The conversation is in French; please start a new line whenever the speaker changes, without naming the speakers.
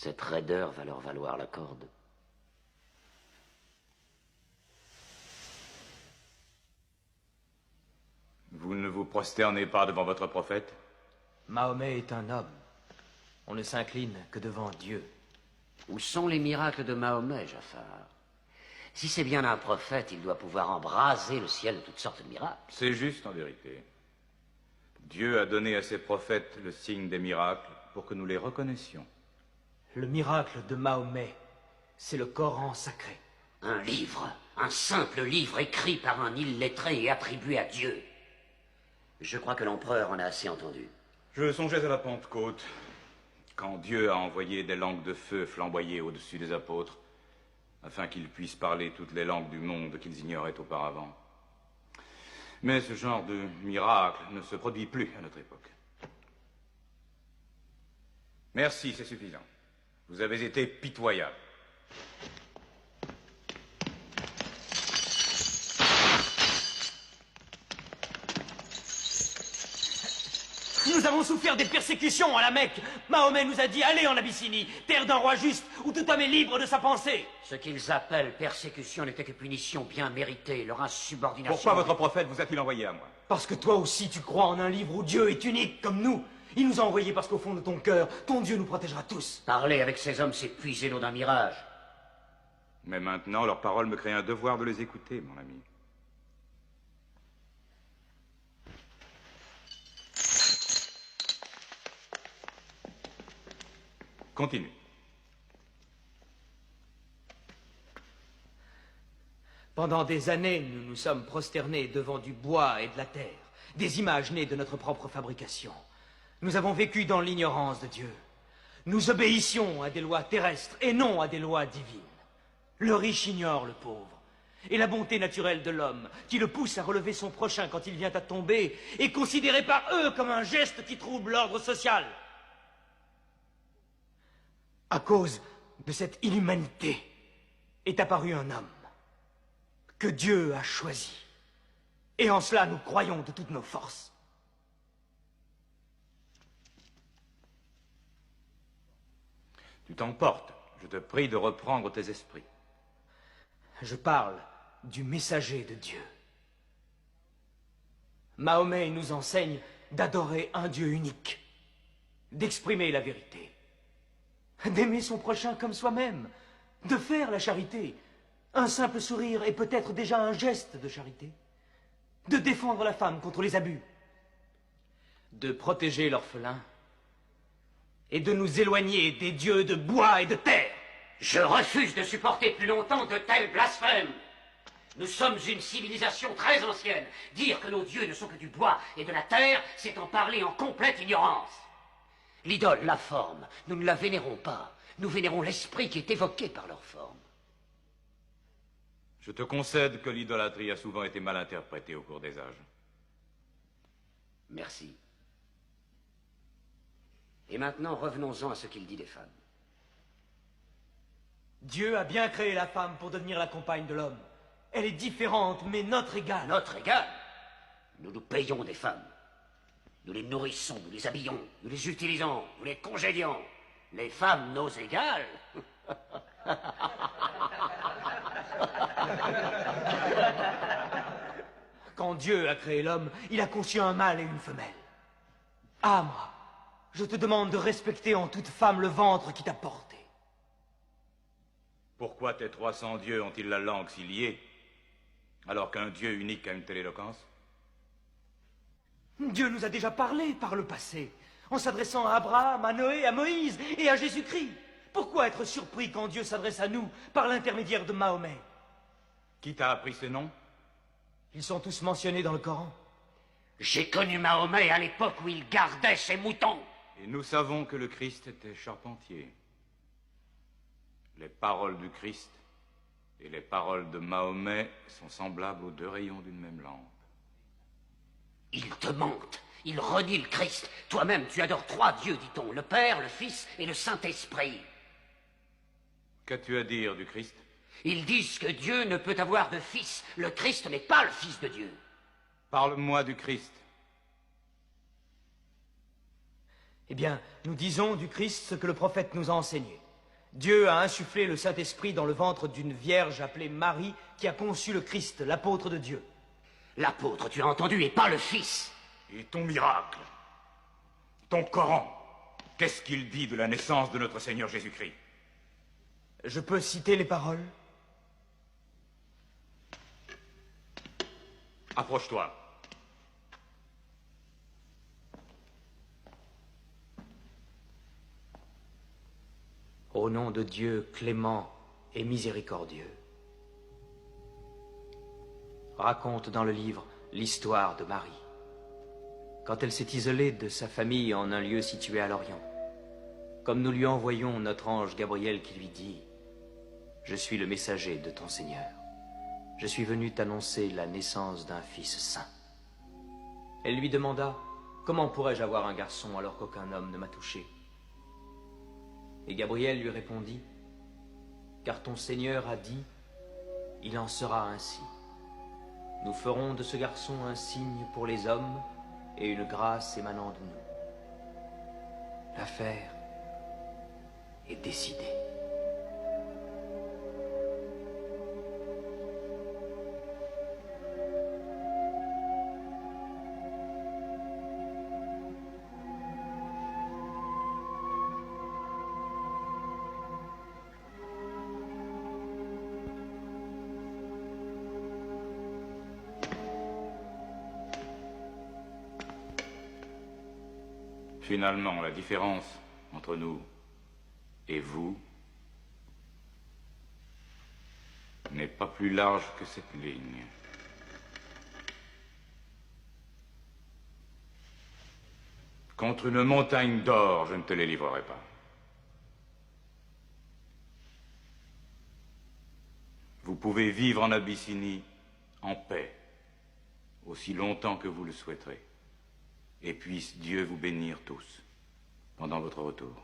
Cette raideur va leur valoir la corde.
Vous ne vous prosternez pas devant votre prophète?
Mahomet est un homme. On ne s'incline que devant Dieu.
Où sont les miracles de Mahomet, Jafar? Si c'est bien un prophète, il doit pouvoir embraser le ciel de toutes sortes de miracles.
C'est juste, en vérité. Dieu a donné à ses prophètes le signe des miracles pour que nous les reconnaissions.
Le miracle de Mahomet, c'est le Coran sacré.
Un livre, un simple livre écrit par un illettré et attribué à Dieu. Je crois que l'empereur en a assez entendu.
Je songeais à la Pentecôte, quand Dieu a envoyé des langues de feu flamboyer au-dessus des apôtres, afin qu'ils puissent parler toutes les langues du monde qu'ils ignoraient auparavant. Mais ce genre de miracle ne se produit plus à notre époque. Merci, c'est suffisant. Vous avez été pitoyable.
Nous avons souffert des persécutions à la Mecque. Mahomet nous a dit, allez en Abyssinie, terre d'un roi juste, où tout homme est libre de sa pensée.
Ce qu'ils appellent persécution n'était que punition bien méritée, leur insubordination...
Pourquoi votre prophète vous a-t-il envoyé à moi?
Parce que toi aussi tu crois en un livre où Dieu est unique comme nous. Il nous a envoyés parce qu'au fond de ton cœur, ton Dieu nous protégera tous.
Parler avec ces hommes, c'est puiser l'eau d'un mirage.
Mais maintenant, leurs paroles me créent un devoir de les écouter, mon ami. Continue.
Pendant des années, nous nous sommes prosternés devant du bois et de la terre, des images nées de notre propre fabrication. Nous avons vécu dans l'ignorance de Dieu. Nous obéissions à des lois terrestres et non à des lois divines. Le riche ignore le pauvre. Et la bonté naturelle de l'homme, qui le pousse à relever son prochain quand il vient à tomber, est considérée par eux comme un geste qui trouble l'ordre social. À cause de cette inhumanité est apparu un homme que Dieu a choisi. Et en cela, nous croyons de toutes nos forces.
Tu t'emportes. Je te prie de reprendre tes esprits.
Je parle du messager de Dieu. Mahomet nous enseigne d'adorer un Dieu unique, d'exprimer la vérité, d'aimer son prochain comme soi-même, de faire la charité. Un simple sourire est peut-être déjà un geste de charité. De défendre la femme contre les abus. De protéger l'orphelin. Et de nous éloigner des dieux de bois et de terre.
Je refuse de supporter plus longtemps de tels blasphèmes. Nous sommes une civilisation très ancienne. Dire que nos dieux ne sont que du bois et de la terre, c'est en parler en complète ignorance. L'idole, la forme, nous ne la vénérons pas. Nous vénérons l'esprit qui est évoqué par leur forme.
Je te concède que l'idolâtrie a souvent été mal interprétée au cours des âges.
Merci. Et maintenant, revenons-en à ce qu'il dit des femmes.
Dieu a bien créé la femme pour devenir la compagne de l'homme. Elle est différente, mais notre égale.
Notre égale? Nous nous payons des femmes. Nous les nourrissons, nous les habillons, nous les utilisons, nous les congédions. Les femmes, nos égales?
Quand Dieu a créé l'homme, il a conçu un mâle et une femelle. Ah, moi, je te demande de respecter en toute femme le ventre qui t'a porté.
Pourquoi tes 300 dieux ont-ils la langue si liée, alors qu'un Dieu unique a une telle éloquence?
Dieu nous a déjà parlé par le passé, en s'adressant à Abraham, à Noé, à Moïse et à Jésus-Christ. Pourquoi être surpris quand Dieu s'adresse à nous par l'intermédiaire de Mahomet?
Qui t'a appris ces noms?
Ils sont tous mentionnés dans le Coran.
J'ai connu Mahomet à l'époque où il gardait ses moutons.
Et nous savons que le Christ était charpentier. Les paroles du Christ et les paroles de Mahomet sont semblables aux deux rayons d'une même lampe.
Il te mente. Il renie le Christ. Toi-même, tu adores 3 dieux, dit-on. Le Père, le Fils et le Saint-Esprit.
Qu'as-tu à dire du Christ?
Ils disent que Dieu ne peut avoir de fils. Le Christ n'est pas le Fils de Dieu.
Parle-moi du Christ.
Eh bien, nous disons du Christ ce que le prophète nous a enseigné. Dieu a insufflé le Saint-Esprit dans le ventre d'une vierge appelée Marie qui a conçu le Christ, l'apôtre de Dieu.
L'apôtre, tu as entendu, et pas le Fils.
Et ton miracle, ton Coran, qu'est-ce qu'il dit de la naissance de notre Seigneur Jésus-Christ?
Je peux citer les paroles?
Approche-toi.
Au nom de Dieu clément et miséricordieux. Raconte dans le livre l'histoire de Marie, quand elle s'est isolée de sa famille en un lieu situé à l'Orient, comme nous lui envoyons notre ange Gabriel qui lui dit « Je suis le messager de ton Seigneur. Je suis venu t'annoncer la naissance d'un fils saint. » Elle lui demanda « Comment pourrais-je avoir un garçon alors qu'aucun homme ne m'a touché ?» Et Gabriel lui répondit « Car ton Seigneur a dit, il en sera ainsi. Nous ferons de ce garçon un signe pour les hommes et une grâce émanant de nous. » L'affaire est décidée.
Finalement, la différence entre nous et vous n'est pas plus large que cette ligne. Contre une montagne d'or, je ne te les livrerai pas. Vous pouvez vivre en Abyssinie en paix, aussi longtemps que vous le souhaiterez. Et puisse Dieu vous bénir tous pendant votre retour.